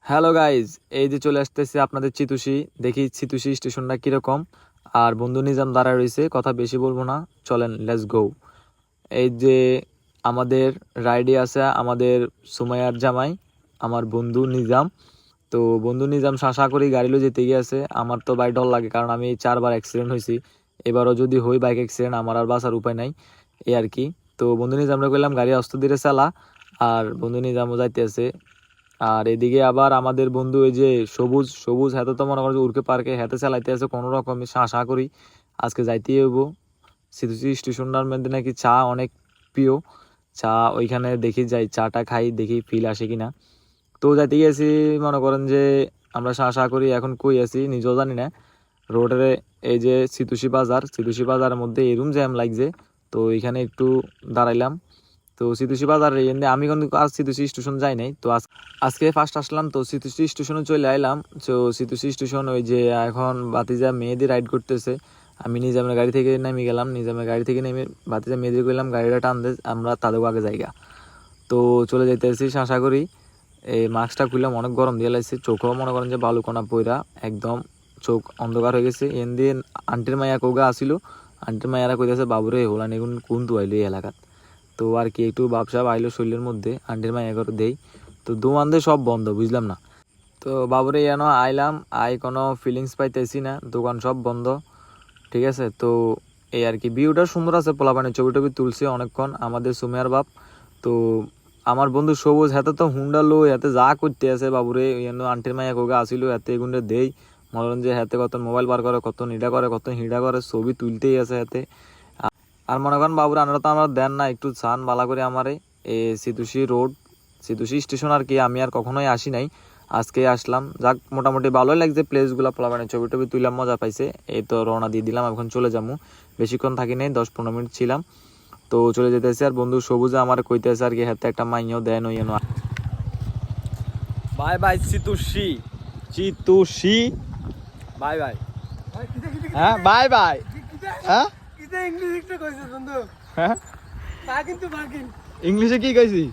Hello guys, এই যে চলে আসতেছে আপনাদের চিতুষি। দেখি চিতুষি স্টেশনটা কিরকম। আর বন্ধু নিজাম দাঁড়ায় রয়েছে, কথা বেশি বলবো না, চলেন লেটস গো। এই যে আমাদের রাইডে আছে আমাদের সুমাইয়ার জামাই, আমার বন্ধু নিজাম। তো বন্ধু নিজাম শাসা করি গাড়ি লো যেতে গিয়েছে। আমার তো বাইক ডর লাগে, কারণ আমি 4বার অ্যাক্সিডেন্ট হয়েছি। এবারও যদি হই বাইক অ্যাক্সিডেন্ট, আমার আর বাঁচার উপায় নাই, এই আর কি। তো বন্ধু নিজামরা কইলাম গাড়ি অস্ত ধীরে চালা, আর বন্ধু নিজামও যাইতে আছে। আর এদিকে আবার আমাদের বন্ধু ওই যে সবুজ সবুজ হাতে তো মনে করো যে উড়কে পার্কে হাতে চালাইতে আছে কোনো রকম শাঁ করি। আজকে যাইতেই হইব। সিতুসি স্টেশনটার মধ্যে নাকি চা অনেক প্রিয়। চা ওইখানে দেখি যাই, চাটা খাই, দেখি ফিল আসে কিনা। তো যাইতে গেছি, মনে করেন যে আমরা শাঁ করি। এখন কই আছি নিজেও জানি না। রোডের এই যে সিতুসি বাজারের মধ্যে এরুম জ্যাম লাগছে। তো এখানে একটু দাঁড়াইলাম। তো সিতুসি বাজার আমি কিন্তু আর সিতুসি স্টেশন যাই নাই। তো আজকে ফার্স্ট আসলাম, তো সিতুসি স্টেশনে চলে আইলাম। তো সিতুসি স্টেশন ওই যে এখন বাতিজা মেয়েদের রাইড করতেছে। আমি নিজামের গাড়ি থেকে নেমে গেলাম, নিজামের গাড়ি থেকে নেমে বাতিজা মেয়েদের করলাম গাড়িটা টানতে, আমরা তাদের আগে জায়গা। তো চলে যাইতেছি আশা করি। এই মাস্কটা খুললাম, অনেক গরম দিয়ে লাগছে, চোখও মনে করেন যে বালুকোনা পইরা একদম চোখ অন্ধকার হয়ে গেছে। এন দিয়ে আন্টির মাইয়া কৌগা আসিল, আন্টির মাইয়ারা কইতেছে বাবুরে হোলান এগুন কোন তু আইলো এই এলাকাত। তো আর কি একটু ব্যবসা আইলো শরীরের মধ্যে, আন্টির মাইয়া করে দেই। তো দোকান দিয়ে সব বন্ধ, বুঝলাম না। তো বাবুরে যেন আইলাম, কোনো ফিলিংস পাইতেছি না, দোকান সব বন্ধ। ঠিক আছে, তো এই আর কি। ভিউটা সুন্দর আছে, পোলাপানে ছবি টবি তুলছে অনেকক্ষণ আমাদের সুমেয়ার বাপ। তো আমার বন্ধু সবুজ হাতে তো হুন্ডা লো, হাতে যা করতে আছে বাবুরে আন্টির মাইয়া কোগা আসিল, হাতে এগুনটা দেই মনোরঞ্জন যে হাতে কত মোবাইল বার করে, কত নিডা করে, কত হিডা করে, ছবি তুলতেই আছে হাতে। আর মনে করেন বাবুর আনারা তো আমার দেন না, একটু চান বালা করে আমারে। এ সিতুসি রোড, সিতুসি স্টেশন আর কি আমি আর কখনোই আসি নাই, আজকে আসলাম। যাক মোটামুটি ভালোই লাগছে প্লেসগুলো, পোলাপানে ছবি টবি তুললাম, মজা পাইছে। এই তো রওনা দিয়ে দিলাম, এখন চলে যাবো। বেশিক্ষণ থাকি নাই, 10-15 মিনিট ছিলাম। তো চলে যেতেছে। আর বন্ধু সবুজে আমার কইতেছে আর কি হাতে একটা মাইয়াও দেন ওই বাই বাই চিতুসি, চিতুসি বাই বাই। হ্যাঁ বাই বাই। হ্যাঁ হ্যাঁ ইংলিশে কি কইছি?